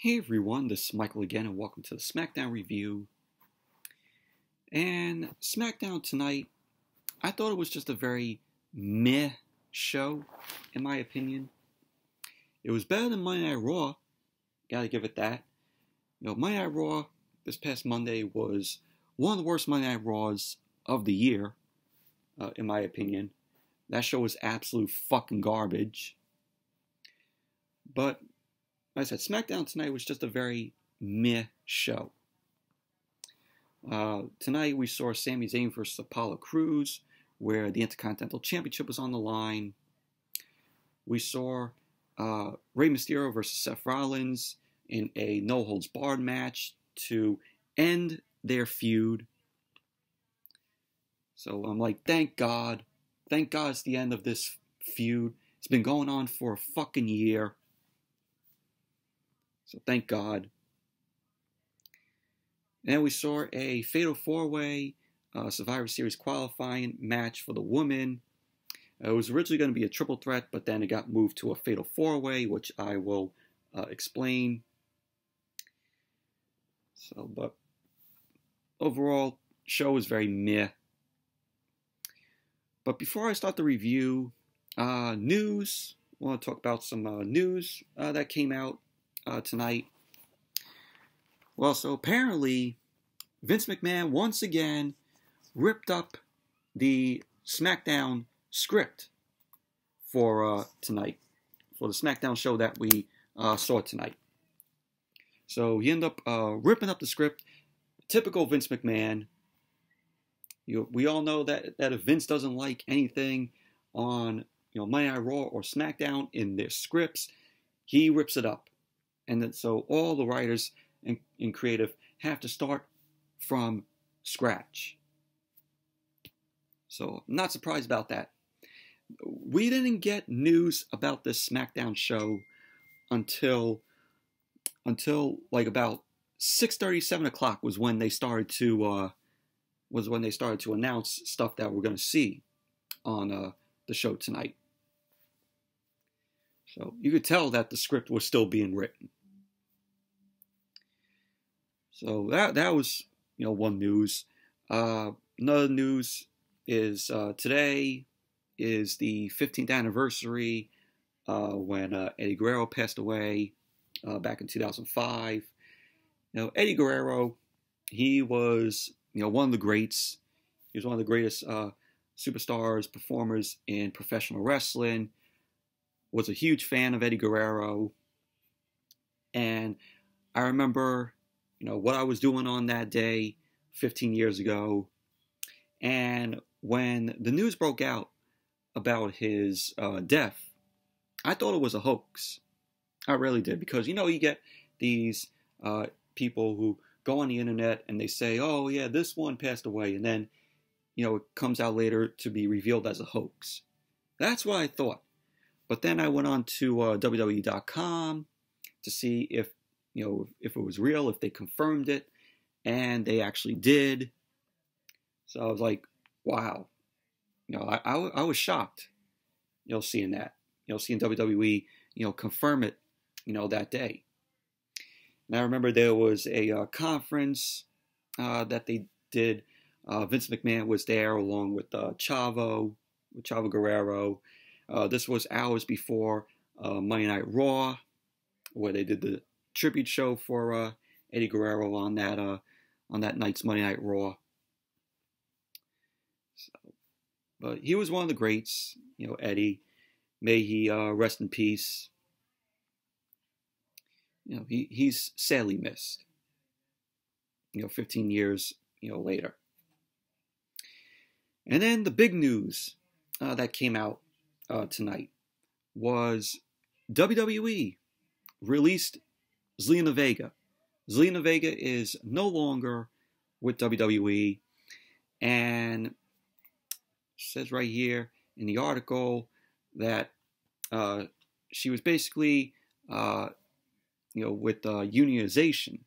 Hey everyone, this is Michael again, and welcome to the Smackdown review. And Smackdown tonight, I thought it was just a very meh show, in my opinion. It was better than Monday Night Raw, gotta give it that. Monday Night Raw this past Monday was one of the worst Monday Night Raws of the year, in my opinion. That show was absolute fucking garbage. But like I said, SmackDown tonight was just a very meh show. Tonight we saw Sami Zayn versus Apollo Crews, where the Intercontinental Championship was on the line. We saw Rey Mysterio versus Seth Rollins in a no-holds-barred match to end their feud. So I'm like, thank God. Thank God it's the end of this feud. It's been going on for a fucking year. So thank God. And we saw a Fatal 4-Way Survivor Series qualifying match for the women. It was originally going to be a triple threat, but then it got moved to a Fatal 4-Way, which I will explain. But overall, show was very meh. But before I start the review, news. I want to talk about some news that came out tonight. Well, so apparently Vince McMahon once again ripped up the SmackDown script for tonight, for the SmackDown show that we saw tonight. So he ended up ripping up the script. Typical Vince McMahon. We all know that if Vince doesn't like anything on Monday Night Raw or SmackDown in their scripts, he rips it up. And then, so all the writers in creative have to start from scratch. So I'm not surprised about that. We didn't get news about this SmackDown show until like about 6:30, 7 o'clock was when they started to announce stuff that we're going to see on the show tonight. So you could tell that the script was still being written. So that was one news. Another news is today is the 15th anniversary when Eddie Guerrero passed away back in 2005. Eddie Guerrero, he was one of the greats. He was one of the greatest superstars, performers in professional wrestling. Was a huge fan of Eddie Guerrero. And I remember, what I was doing on that day 15 years ago. And when the news broke out about his death, I thought it was a hoax. I really did. Because, you get these people who go on the internet and they say, oh, yeah, this one passed away. And then, it comes out later to be revealed as a hoax. That's what I thought. But then I went on to WWE.com to see if it was real, if they confirmed it, and they actually did. So I was like, wow. I was shocked, seeing that. Seeing WWE, confirm it, that day. And I remember there was a conference that they did. Vince McMahon was there along with Chavo Guerrero. This was hours before Monday Night Raw, where they did the tribute show for Eddie Guerrero on that night's Monday Night Raw. But he was one of the greats, Eddie. May he rest in peace. He's sadly missed. 15 years, later. And then the big news that came out tonight was WWE released Zelina Vega. Zelina Vega is no longer with WWE, and it says right here in the article that she was basically with unionization.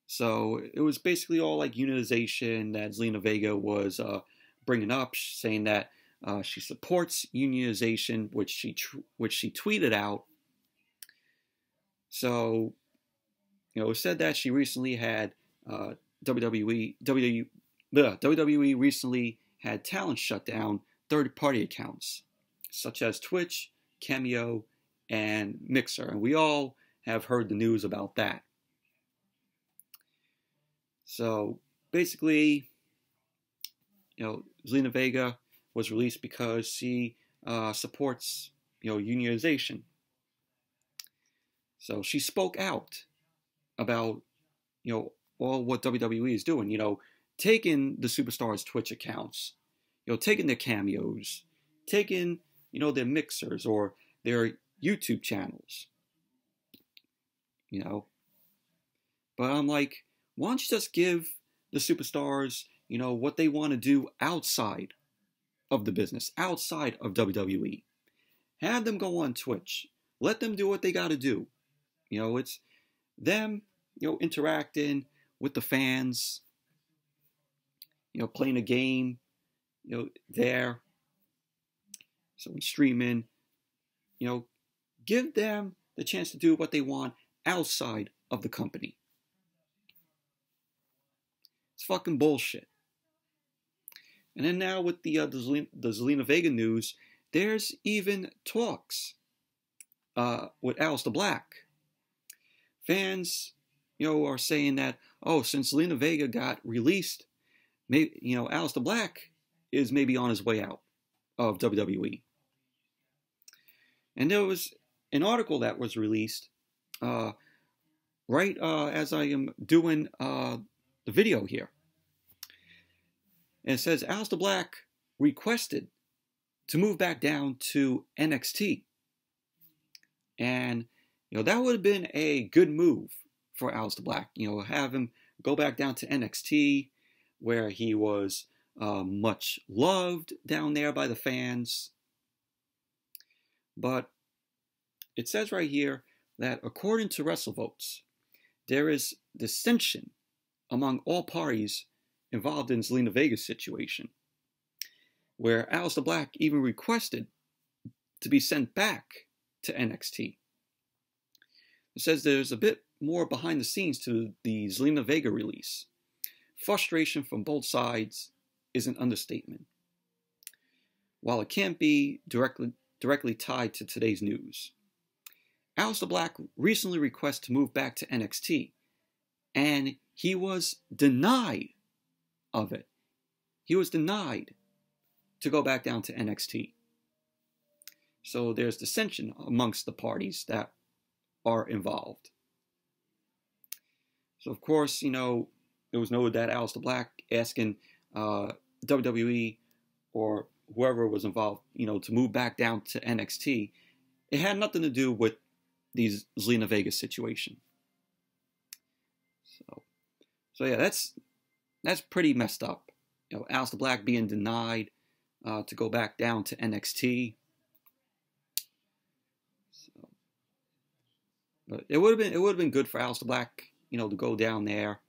So it was basically all like unionization that Zelina Vega was bringing up, saying that she supports unionization, which she tweeted out So, it said that she recently had WWE recently had talent shut down third-party accounts, such as Twitch, Cameo, and Mixer. And we all have heard the news about that. So, basically, Zelina Vega was released because she supports, unionization. So she spoke out about, all what WWE is doing, taking the superstars' Twitch accounts, taking their cameos, taking, their mixers or their YouTube channels, But I'm like, why don't you just give the superstars, what they want to do outside of the business, outside of WWE? Have them go on Twitch. Let them do what they got to do. It's them, interacting with the fans, playing a game, there. So streaming, give them the chance to do what they want outside of the company. It's fucking bullshit. And then now with the Zelina Vega news, there's even talks with Aleister Black. Fans, are saying that, since Zelina Vega got released, maybe, Aleister Black is maybe on his way out of WWE. And there was an article that was released right as I am doing the video here. And it says Aleister Black requested to move back down to NXT. And, that would have been a good move for Aleister Black. Have him go back down to NXT, where he was much loved down there by the fans. But it says right here that according to WrestleVotes, there is dissension among all parties involved in Zelina Vega's situation, where Aleister Black even requested to be sent back to NXT. It says there's a bit more behind the scenes to the Zelina Vega release. Frustration from both sides is an understatement. While it can't be directly tied to today's news, Aleister Black recently requested to move back to NXT, and he was denied of it. He was denied to go back down to NXT. So there's dissension amongst the parties that are involved. So of course, it was noted that Aleister Black asking WWE or whoever was involved, to move back down to NXT, it had nothing to do with the Zelina Vega situation. So yeah, that's pretty messed up. Aleister Black being denied to go back down to NXT. So, but it would have been good for Aleister Black, to go down there.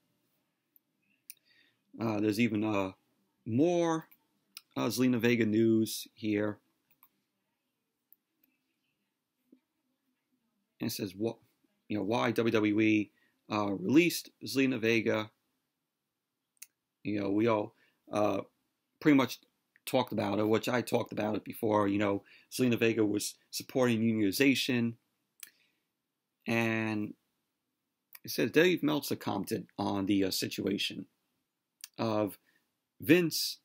There's even more Zelina Vega news here. And it says why WWE released Zelina Vega. We all pretty much talked about it, which I talked about it before. Zelina Vega was supporting unionization. And it says Dave Meltzer commented on the situation of Vince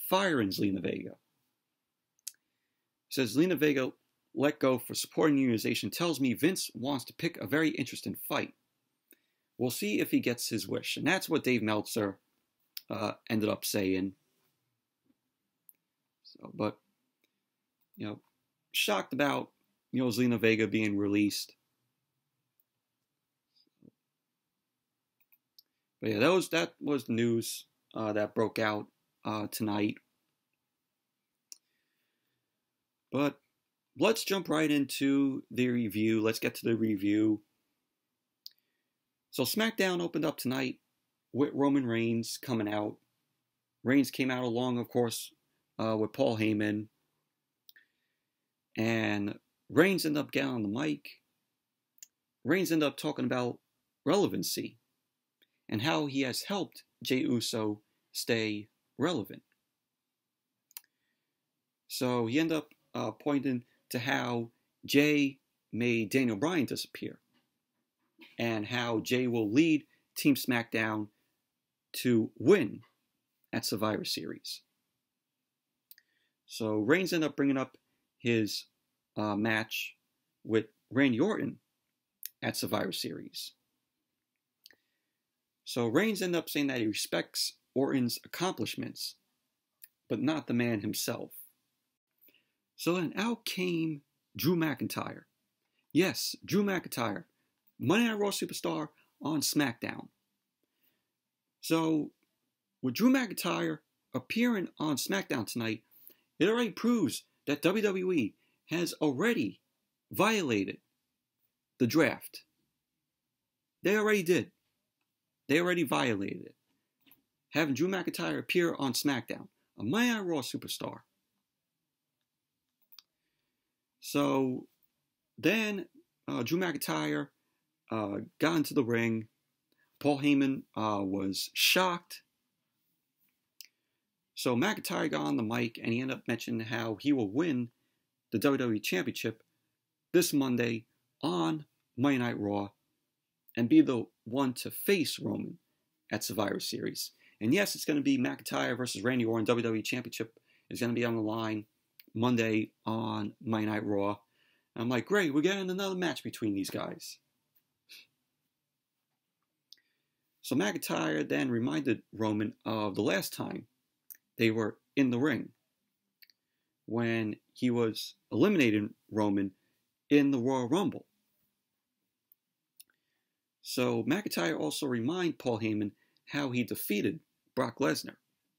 firing Zelina Vega. It says Zelina Vega let go for supporting unionization tells me Vince wants to pick a very interesting fight. We'll see if he gets his wish. And that's what Dave Meltzer ended up saying. So, but, shocked about, Zelina Vega being released. But yeah, that was the news that broke out tonight. But let's jump right into the review. Let's get to the review. So SmackDown opened up tonight with Roman Reigns coming out. Reigns came out along, of course, with Paul Heyman. And Reigns ended up getting on the mic. Reigns ended up talking about relevancy and how he has helped Jey Uso stay relevant. So he ended up pointing to how Jey made Daniel Bryan disappear and how Jey will lead Team SmackDown to win at Survivor Series. So Reigns ended up bringing up his match with Randy Orton at Survivor Series. So Reigns ended up saying that he respects Orton's accomplishments, but not the man himself. So then out came Drew McIntyre. Yes, Drew McIntyre, Monday Night Raw superstar on SmackDown. So with Drew McIntyre appearing on SmackDown tonight, it already proves that WWE has already violated the draft. They already did. They already violated it. Having Drew McIntyre appear on SmackDown, a Monday Night Raw superstar. So then Drew McIntyre got into the ring. Paul Heyman was shocked. So McIntyre got on the mic and he ended up mentioning how he will win the WWE Championship this Monday on Monday Night Raw and be the one to face Roman at Survivor Series. And yes, it's going to be McIntyre versus Randy Orton. WWE Championship is going to be on the line Monday on Monday Night Raw. And I'm like, great, we're getting another match between these guys. So McIntyre then reminded Roman of the last time they were in the ring when he was eliminating Roman in the Royal Rumble. So McIntyre also reminded Paul Heyman how he defeated Brock Lesnar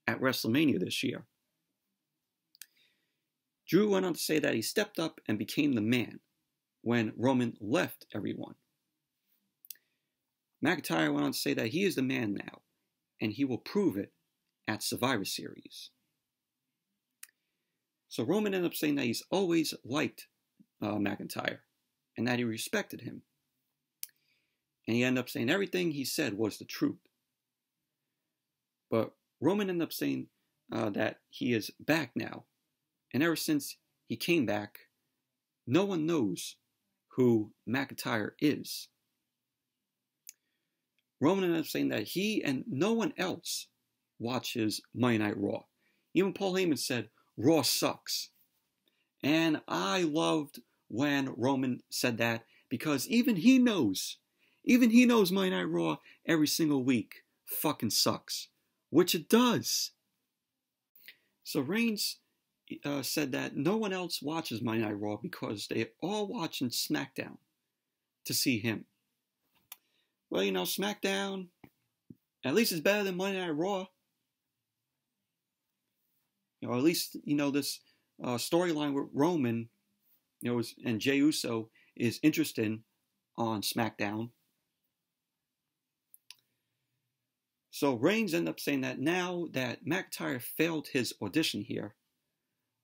at WrestleMania this year. Drew went on to say that he stepped up and became the man when Roman left everyone. McIntyre went on to say that he is the man now, and he will prove it at Survivor Series. So Roman ended up saying that he's always liked McIntyre, and that he respected him. And he ended up saying everything he said was the truth. But Roman ended up saying that he is back now. And ever since he came back, no one knows who McIntyre is. Roman ended up saying that he and no one else watches Monday Night Raw. Even Paul Heyman said, Raw sucks. And I loved when Roman said that because even he knows Monday Night Raw every single week fucking sucks. Which it does. So Reigns said that no one else watches Monday Night Raw because they're all watching SmackDown to see him. Well, you know, SmackDown, at least it's better than Monday Night Raw. You know, at least, you know, this storyline with Roman, you know, and Jey Uso is interesting on SmackDown. So Reigns ended up saying that now that McIntyre failed his audition here,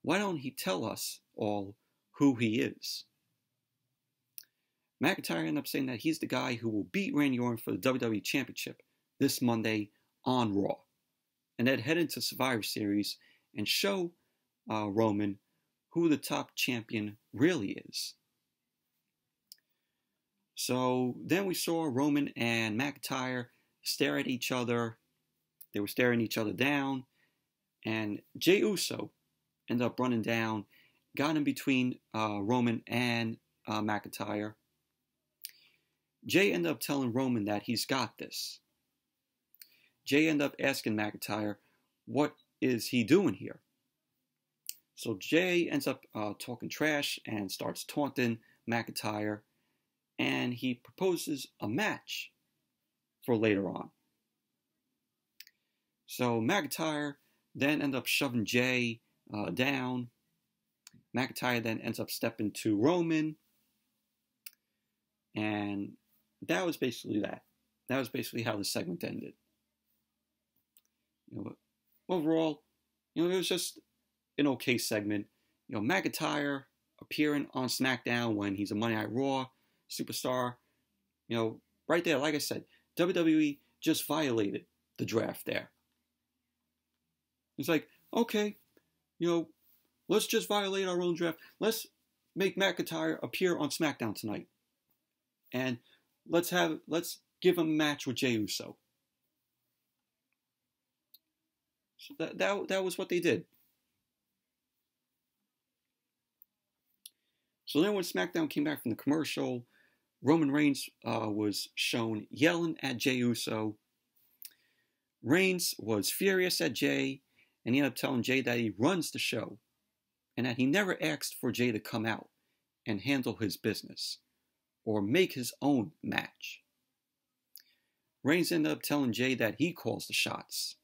why don't he tell us all who he is? McIntyre ended up saying that he's the guy who will beat Randy Orton for the WWE Championship this Monday on Raw. And then head into Survivor Series and show Roman who the top champion really is. So then we saw Roman and McIntyre stare at each other. They were staring each other down. And Jey Uso ended up running down, got in between Roman and McIntyre. Jey ended up telling Roman that he's got this. Jey ended up asking McIntyre, what is he doing here? So Jey ends up talking trash and starts taunting McIntyre. And he proposes a match for later on. So McIntyre then ends up shoving Jey down. McIntyre then ends up stepping to Roman. And that was basically that. That was basically how the segment ended. You know, overall, you know, it was just an okay segment. You know, McIntyre appearing on SmackDown when he's a Monday Night Raw superstar, Right there, like I said, WWE just violated the draft there. It's like, okay, let's just violate our own draft. Let's make McIntyre appear on SmackDown tonight. And let's give him a match with Jey Uso. So that was what they did. So then when SmackDown came back from the commercial, Roman Reigns was shown yelling at Jey Uso. Reigns was furious at Jey, and he ended up telling Jey that he runs the show, and that he never asked for Jey to come out and handle his business, or make his own match. Reigns ended up telling Jey that he calls the shots,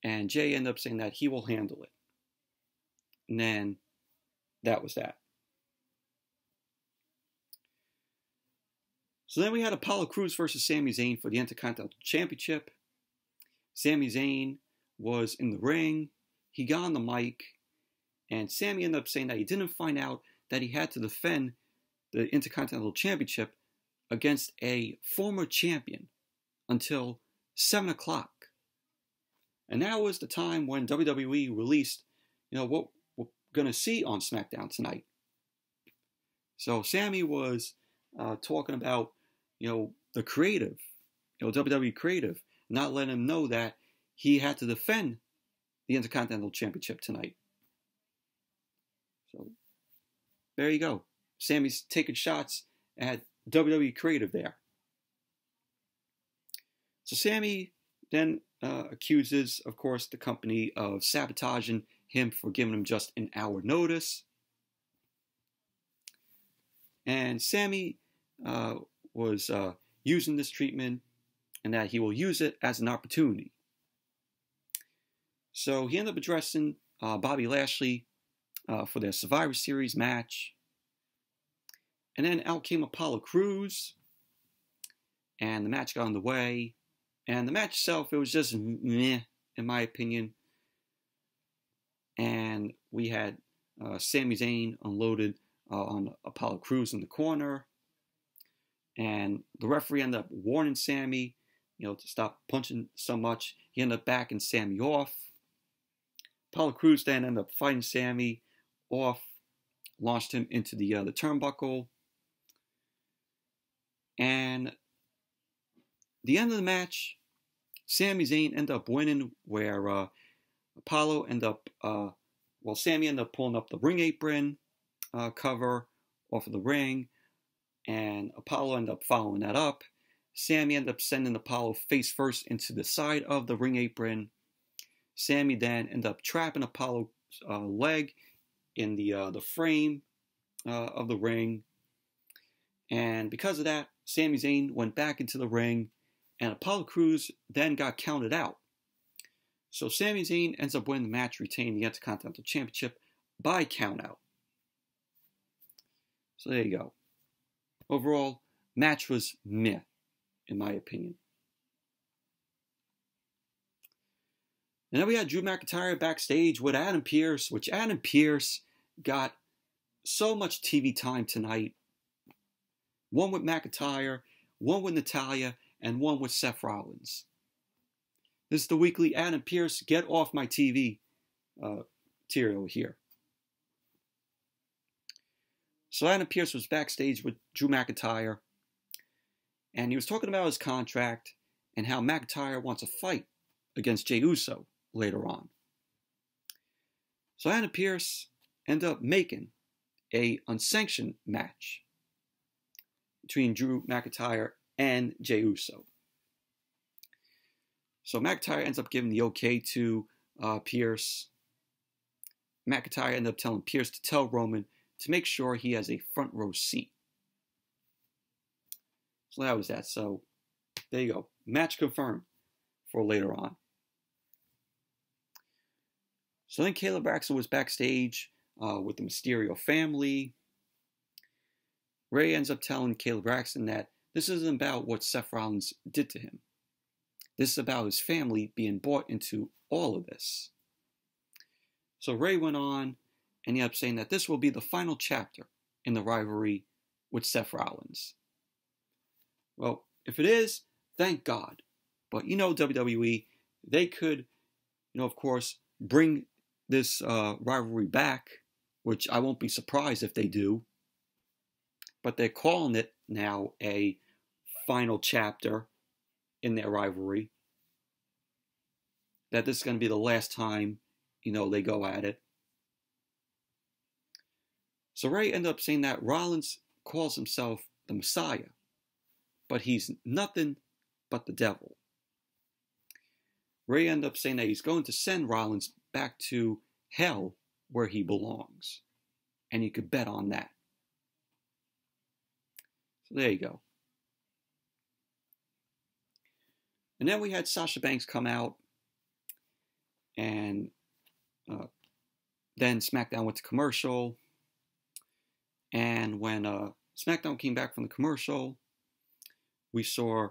and Jey ended up saying that he will handle it. And then that was that. So then we had Apollo Crews versus Sami Zayn for the Intercontinental Championship. Sami Zayn was in the ring. He got on the mic, and Sami ended up saying that he didn't find out that he had to defend the Intercontinental Championship against a former champion until 7 o'clock. And that was the time when WWE released, what we're going to see on SmackDown tonight. So Sami was talking about, the creative, WWE creative, not letting him know that he had to defend the Intercontinental Championship tonight. So there you go. Sami's taking shots at WWE creative there. So Sami then accuses, of course, the company of sabotaging him for giving him just an hour notice. And Sami was using this treatment, and that he will use it as an opportunity. So he ended up addressing Bobby Lashley for their Survivor Series match. And then out came Apollo Crews, and the match got underway. And the match itself, it was just meh, in my opinion. And we had Sami Zayn unloaded on Apollo Crews in the corner. And the referee ended up warning Sami, to stop punching so much. He ended up backing Sami off. Apollo Crews then ended up fighting Sami off, launched him into the turnbuckle. And the end of the match, Sami Zayn ended up winning, where Apollo ended up, Sami ended up pulling up the ring apron cover off of the ring, and Apollo ended up following that up. Sami ended up sending Apollo face first into the side of the ring apron. Sami then ended up trapping Apollo's leg in the frame of the ring. And because of that, Sami Zayn went back into the ring, and Apollo Crews then got counted out. So Sami Zayn ends up winning the match, retaining the Intercontinental Championship by countout. So there you go. Overall, match was meh, in my opinion. And then we had Drew McIntyre backstage with Adam Pearce, which Adam Pearce got so much TV time tonight. One with McIntyre, one with Natalia, and one with Seth Rollins. This is the weekly Adam Pearce get off my TV material here. So Adam Pearce was backstage with Drew McIntyre, and he was talking about his contract and how McIntyre wants a fight against Jey Uso later on. So Adam Pearce ended up making a unsanctioned match between Drew McIntyre and Jey Uso. So McIntyre ends up giving the okay to Pearce. McIntyre ended up telling Pearce to tell Roman to make sure he has a front row seat. So that was that. So there you go. Match confirmed for later on. So then Kayla Braxton was backstage with the Mysterio family. Ray ends up telling Kayla Braxton that this isn't about what Seth Rollins did to him. This is about his family being brought into all of this. So Ray went on, and he ended up saying that this will be the final chapter in the rivalry with Seth Rollins. Well, if it is, thank God. But WWE, they could, of course, bring this rivalry back, which I won't be surprised if they do. But they're calling it now a final chapter in their rivalry. That this is going to be the last time, they go at it. So Ray ended up saying that Rollins calls himself the Messiah, but he's nothing but the devil. Ray ended up saying that he's going to send Rollins back to hell where he belongs. And you could bet on that. So there you go. And then we had Sasha Banks come out, and then SmackDown went to commercial. And when SmackDown came back from the commercial, we saw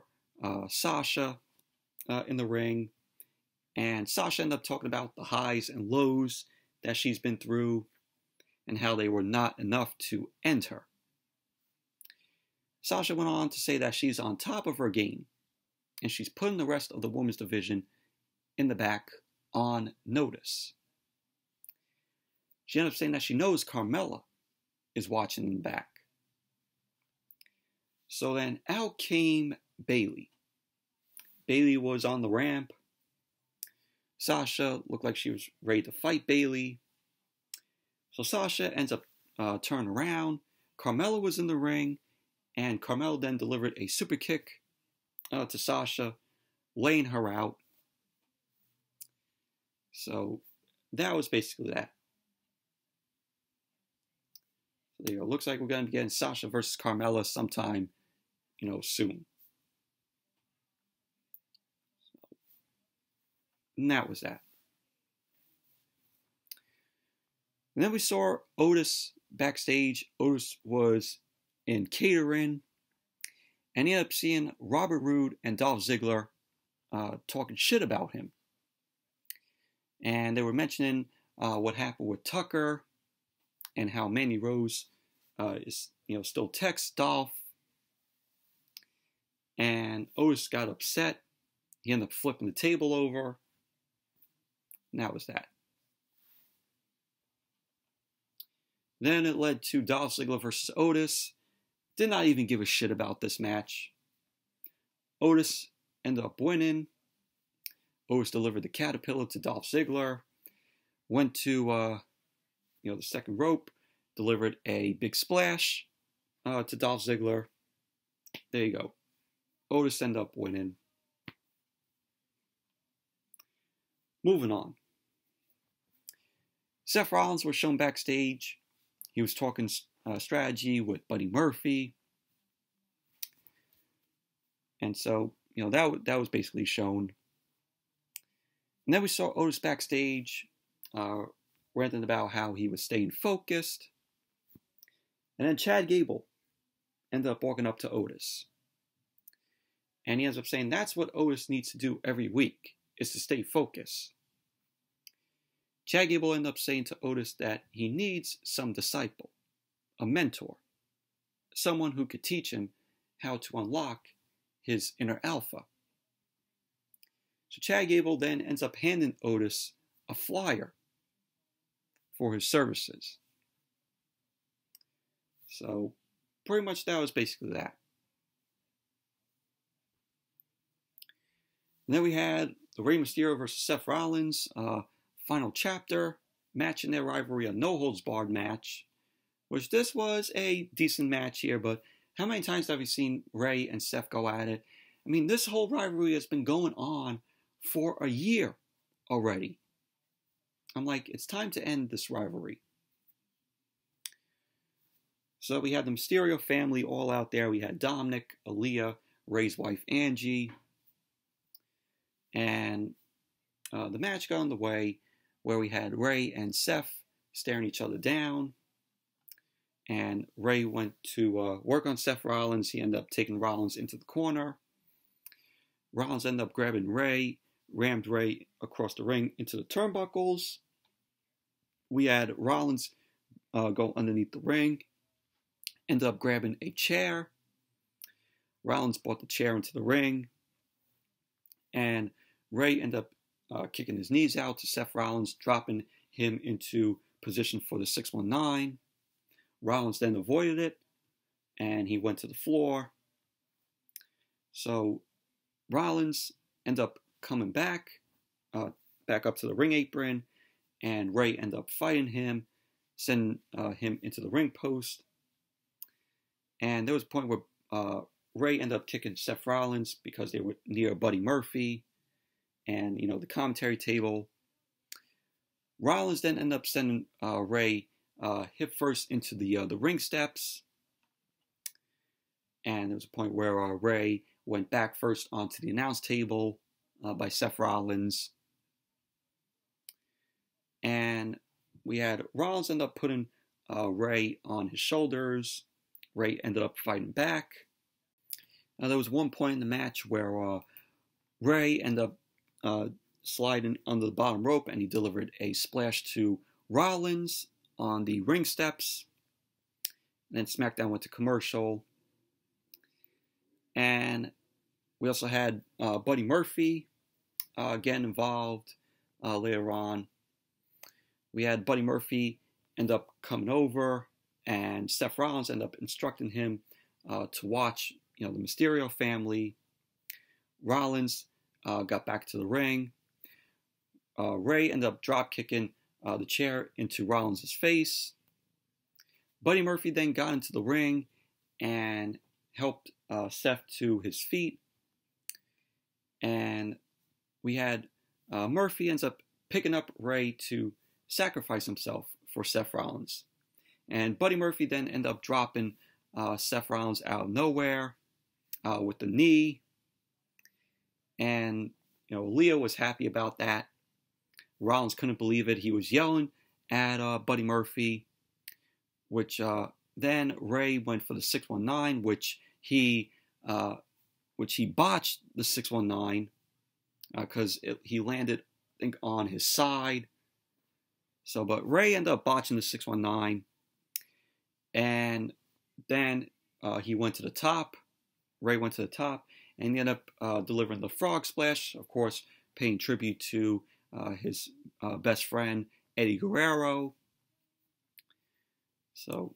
Sasha in the ring. And Sasha ended up talking about the highs and lows that she's been through and how they were not enough to end her. Sasha went on to say that she's on top of her game and she's putting the rest of the women's division in the back on notice. She ended up saying that she knows Carmella is watching in the back. So then out came Bayley. Bayley was on the ramp. Sasha looked like she was ready to fight Bayley. So Sasha ends up turning around. Carmella was in the ring, and Carmella then delivered a super kick to Sasha, laying her out. So that was basically that. So there you go. Looks like we're going to be getting Sasha versus Carmella sometime, soon. And that was that. And then we saw Otis backstage. Otis was in catering. And he ended up seeing Robert Roode and Dolph Ziggler talking shit about him. And they were mentioning what happened with Tucker and how Mandy Rose is, still texts Dolph. And Otis got upset. He ended up flipping the table over. And that was that. Then it led to Dolph Ziggler versus Otis. Did not even give a shit about this match. Otis ended up winning. Otis delivered the caterpillar to Dolph Ziggler. Went to, the second rope. Delivered a big splash to Dolph Ziggler. There you go. Otis ended up winning. Moving on. Seth Rollins was shown backstage. He was talking strategy with Buddy Murphy. And so, that was basically shown. And then we saw Otis backstage ranting about how he was staying focused. And then Chad Gable ended up walking up to Otis. And he ends up saying that's what Otis needs to do every week, is to stay focused. Chad Gable ended up saying to Otis that he needs some disciple, a mentor, someone who could teach him how to unlock his inner alpha. So Chad Gable then ends up handing Otis a flyer for his services. So pretty much that was basically that. And then we had the Rey Mysterio versus Seth Rollins final chapter match in their rivalry, a no-holds-barred match, which this was a decent match here, but how many times have we seen Rey and Seth go at it? I mean, this whole rivalry has been going on for a year already. I'm like, it's time to end this rivalry. So we had the Mysterio family all out there. We had Dominic, Aaliyah, Rey's wife Angie. And the match got underway where we had Rey and Seth staring each other down. And Rey went to work on Seth Rollins. He ended up taking Rollins into the corner. Rollins ended up grabbing Rey, rammed Rey across the ring into the turnbuckles. We had Rollins go underneath the ring, ended up grabbing a chair. Rollins brought the chair into the ring, and Ray ended up kicking his knees out to Seth Rollins, dropping him into position for the 619. Rollins then avoided it, and he went to the floor. So Rollins ended up coming back up to the ring apron, and Ray ended up fighting him, sending him into the ring post. And there was a point where Ray ended up kicking Seth Rollins because they were near Buddy Murphy and, the commentary table. Rollins then ended up sending Ray hip first into the ring steps. And there was a point where Ray went back first onto the announce table by Seth Rollins. And we had Rollins end up putting Ray on his shoulders. Ray ended up fighting back. Now, there was one point in the match where Ray ended up sliding under the bottom rope, and he delivered a splash to Rollins on the ring steps. And then SmackDown went to commercial. And we also had Buddy Murphy getting involved later on. We had Buddy Murphy end up coming over, and Seth Rollins ended up instructing him to watch, the Mysterio family. Rollins got back to the ring. Ray ended up drop kicking the chair into Rollins' face. Buddy Murphy then got into the ring and helped Seth to his feet. And we had Murphy ends up picking up Ray to sacrifice himself for Seth Rollins. And Buddy Murphy then ended up dropping Seth Rollins out of nowhere with the knee. And, Leo was happy about that. Rollins couldn't believe it. He was yelling at Buddy Murphy, which then Ray went for the 619, which he botched the 619 because he landed, I think, on his side. But Ray ended up botching the 619, and then he went to the top. Ray went to the top, and he ended up delivering the frog splash, of course, paying tribute to his best friend, Eddie Guerrero. So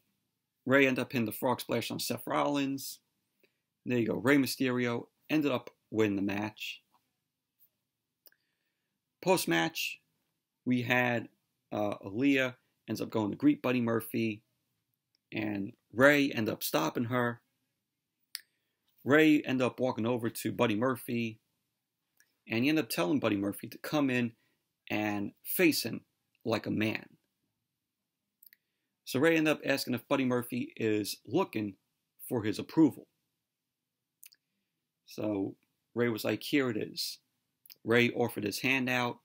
Ray ended up hitting the frog splash on Seth Rollins. There you go. Rey Mysterio ended up winning the match. Post-match, we had Aaliyah ends up going to greet Buddy Murphy, and Ray ended up stopping her. Ray ended up walking over to Buddy Murphy, and he ended up telling Buddy Murphy to come in and face him like a man. So Ray ended up asking if Buddy Murphy is looking for his approval. So Ray was like, here it is. Ray offered his hand out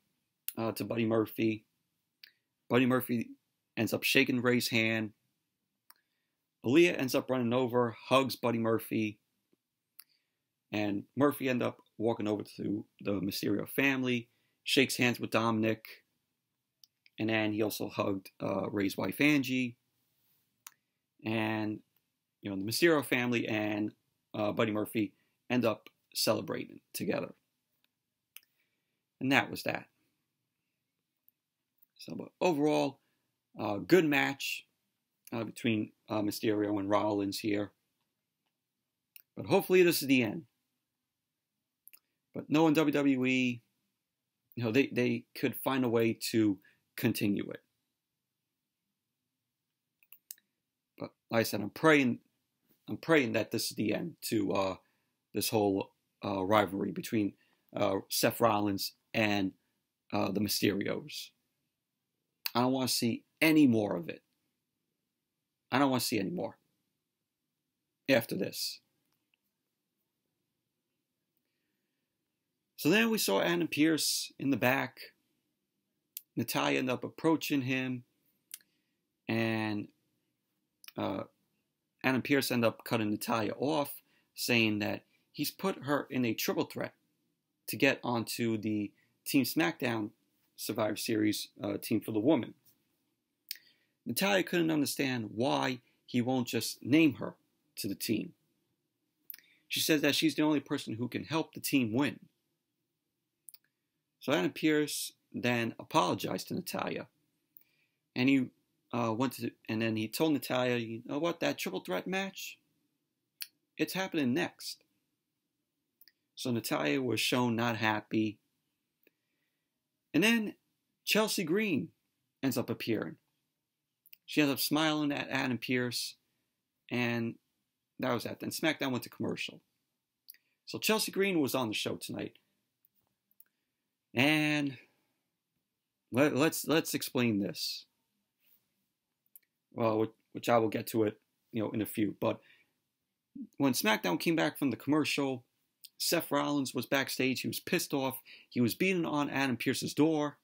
to Buddy Murphy. Buddy Murphy ends up shaking Ray's hand. Aaliyah ends up running over, hugs Buddy Murphy. And Murphy ends up walking over to the Mysterio family, shakes hands with Dominic. And then he also hugged Ray's wife, Angie. And, the Mysterio family and Buddy Murphy end up celebrating together. And that was that. So, but overall, good match between Mysterio and Rollins here. But hopefully this is the end. But knowing WWE, they could find a way to continue it. But like I said, I'm praying that this is the end to this whole rivalry between Seth Rollins and the Mysterios. I don't want to see any more of it. I don't want to see any more after this. So then we saw Adam Pearce in the back. Natalya ended up approaching him, and Adam Pearce ended up cutting Natalya off, saying that he's put her in a triple threat to get onto the Team SmackDown Survivor Series team for the woman. Natalya couldn't understand why he won't just name her to the team. she says that she's the only person who can help the team win. So Adam Pearce then apologized to Natalya, and he then he told Natalya, you know what, that triple threat match, it's happening next. So Natalya was shown not happy, and then Chelsea Green ends up appearing. She ends up smiling at Adam Pearce, and that was that. Then SmackDown went to commercial. So Chelsea Green was on the show tonight, and let's explain this. Well, which I will get to it, in a few. But when SmackDown came back from the commercial, Seth Rollins was backstage. He was pissed off. He was beating on Adam Pearce's door,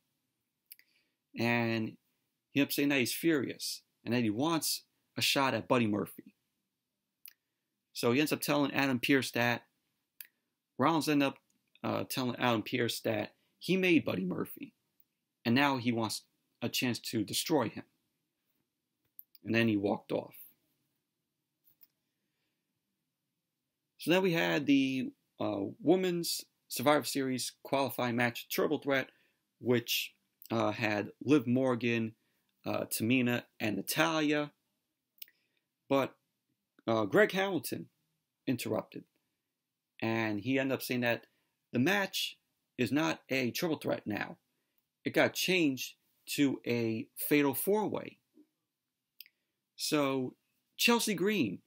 and he ended up saying that he's furious and that he wants a shot at Buddy Murphy. So he ends up telling Adam Pearce that Rollins ended up telling Adam Pearce that he made Buddy Murphy, and now he wants a chance to destroy him. And then he walked off. So then we had the Women's Survivor Series qualifying match, Triple Threat, which had Liv Morgan, Tamina, and Natalia. But Greg Hamilton interrupted. And he ended up saying that the match is not a triple threat now. It got changed to a fatal four-way. So Chelsea Green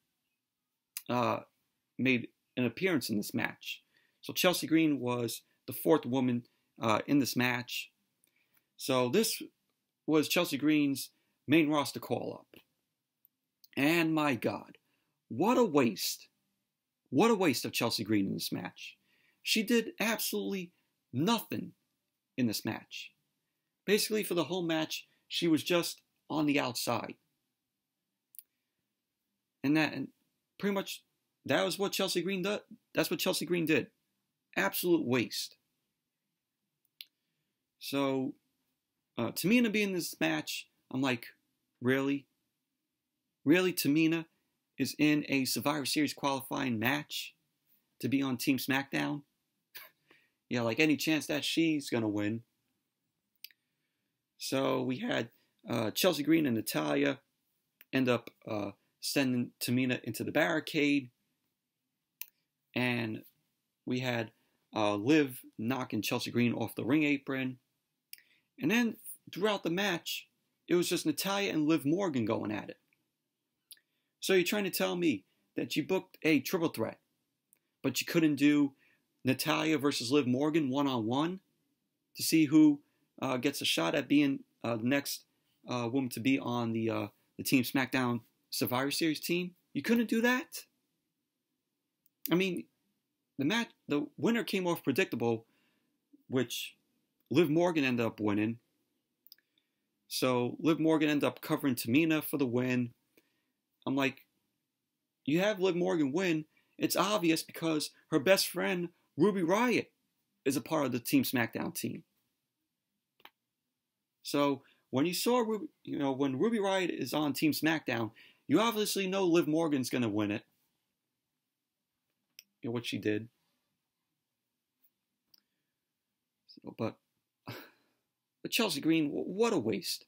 made an appearance in this match. So Chelsea Green was the fourth woman in this match. So this was Chelsea Green's main roster call-up. And my God, what a waste. What a waste of Chelsea Green in this match. She did absolutely nothing in this match. Basically, for the whole match, she was just on the outside. And pretty much that was what Chelsea Green did. That's what Chelsea Green did. Absolute waste. So, Tamina being in this match, I'm like, really? Really, Tamina is in a Survivor Series qualifying match to be on Team SmackDown? Yeah, like any chance that she's going to win. So we had Chelsea Green and Natalya end up sending Tamina into the barricade. And we had Liv knocking Chelsea Green off the ring apron. And then throughout the match, it was just Natalya and Liv Morgan going at it. So you're trying to tell me that you booked a triple threat, but you couldn't do Natalya versus Liv Morgan one-on-one to see who gets a shot at being the next woman to be on the Team SmackDown Survivor Series team? You couldn't do that? I mean, the winner came off predictable, which Liv Morgan ended up winning. So Liv Morgan ended up covering Tamina for the win. I'm like, you have Liv Morgan win. It's obvious because her best friend, Ruby Riott, is a part of the Team SmackDown team. So when you saw when Ruby Riott is on Team SmackDown, you obviously know Liv Morgan's going to win it. You know what she did. So, but Chelsea Green, what a waste.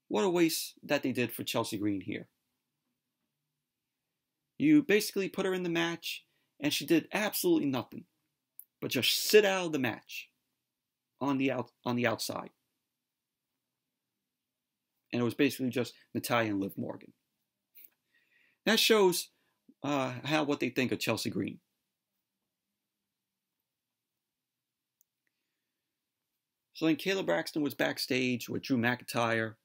What a waste that they did for Chelsea Green here. You basically put her in the match, and she did absolutely nothing but just sit out of the match on the outside. And it was basically just Natalya and Liv Morgan. That shows what they think of Chelsea Green. So then Kayla Braxton was backstage with Drew McIntyre.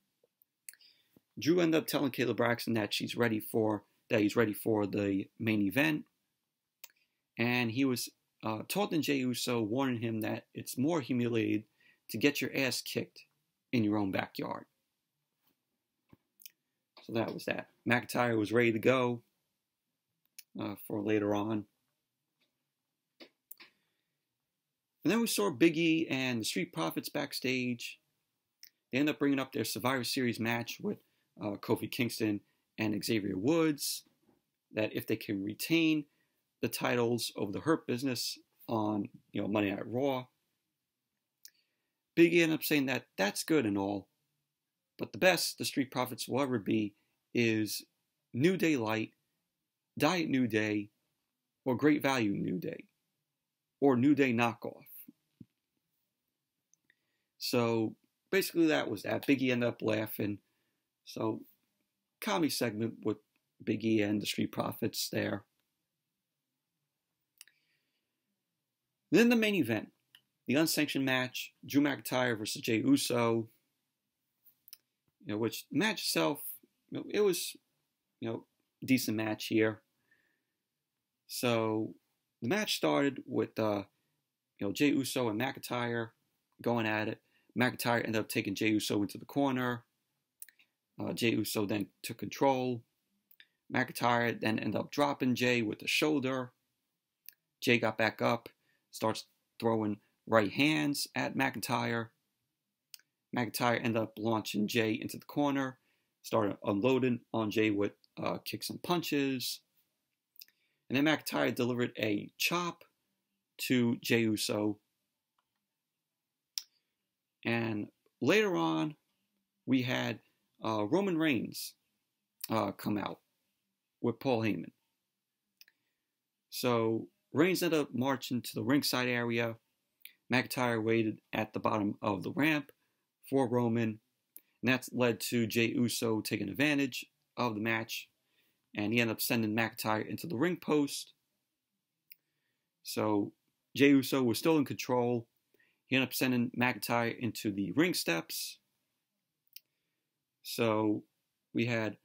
Drew ended up telling Kayla Braxton that he's ready for the main event. And he was taunting Jey Uso, warning him that it's more humiliating to get your ass kicked in your own backyard. So that was that. McIntyre was ready to go for later on. And then we saw Big E and the Street Profits backstage. They ended up bringing up their Survivor Series match with Kofi Kingston and Xavier Woods. That if they can retain the titles over the Hurt Business on Monday Night Raw. Big E ended up saying that that's good and all, but the best the Street Profits will ever be is New Day Light, Diet New Day, or Great Value New Day, or New Day Knockoff. So basically that was that. Big E ended up laughing. So comedy segment with Big E and the Street Profits there. Then the main event, the unsanctioned match, Drew McIntyre versus Jey Uso. Which the match itself, it was, decent match here. So the match started with, Jey Uso and McIntyre going at it. McIntyre ended up taking Jey Uso into the corner. Jey Uso then took control. McIntyre then ended up dropping Jey with the shoulder. Jey got back up, starts throwing right hands at McIntyre. McIntyre ended up launching Jey into the corner, started unloading on Jey with kicks and punches. And then McIntyre delivered a chop to Jey Uso. And later on, we had Roman Reigns come out with Paul Heyman. So Reigns ended up marching to the ringside area. McIntyre waited at the bottom of the ramp for Roman. And that's led to Jey Uso taking advantage of the match. And he ended up sending McIntyre into the ring post. So Jey Uso was still in control. He ended up sending McIntyre into the ring steps. So we had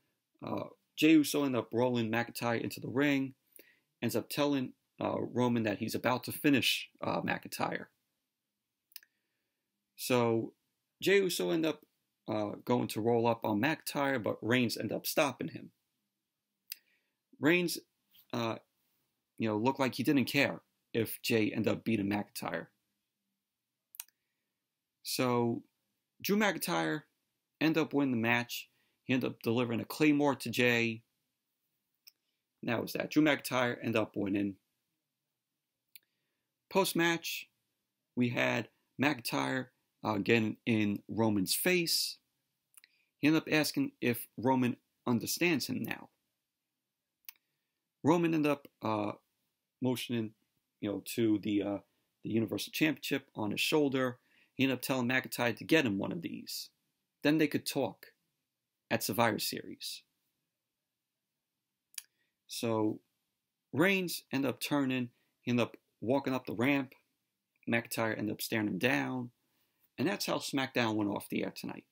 Jey Uso end up rolling McIntyre into the ring. Ends up telling Roman that he's about to finish McIntyre. So Jey Uso ended up going to roll up on McIntyre, but Reigns ended up stopping him. Reigns, looked like he didn't care if Jey ended up beating McIntyre. So Drew McIntyre ended up winning the match. He ended up delivering a Claymore to Jey. And that was that. Drew McIntyre ended up winning. Post-match, we had McIntyre getting in Roman's face. He ended up asking if Roman understands him now. Roman ended up motioning, to the Universal Championship on his shoulder. He ended up telling McIntyre to get him one of these. Then they could talk at Survivor Series. So Reigns ended up turning. He ended up walking up the ramp. McIntyre ended up staring him down. And that's how SmackDown went off the air tonight.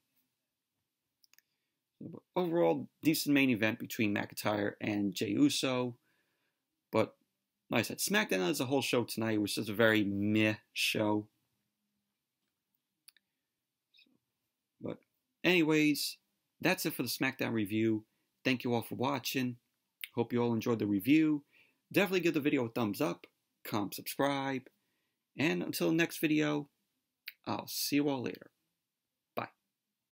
Overall, decent main event between McIntyre and Jey Uso. But like I said, SmackDown as a whole show tonight was just a very meh show. But anyways, that's it for the SmackDown review. Thank you all for watching. Hope you all enjoyed the review. Definitely give the video a thumbs up, comment, subscribe. And until the next video, I'll see you all later.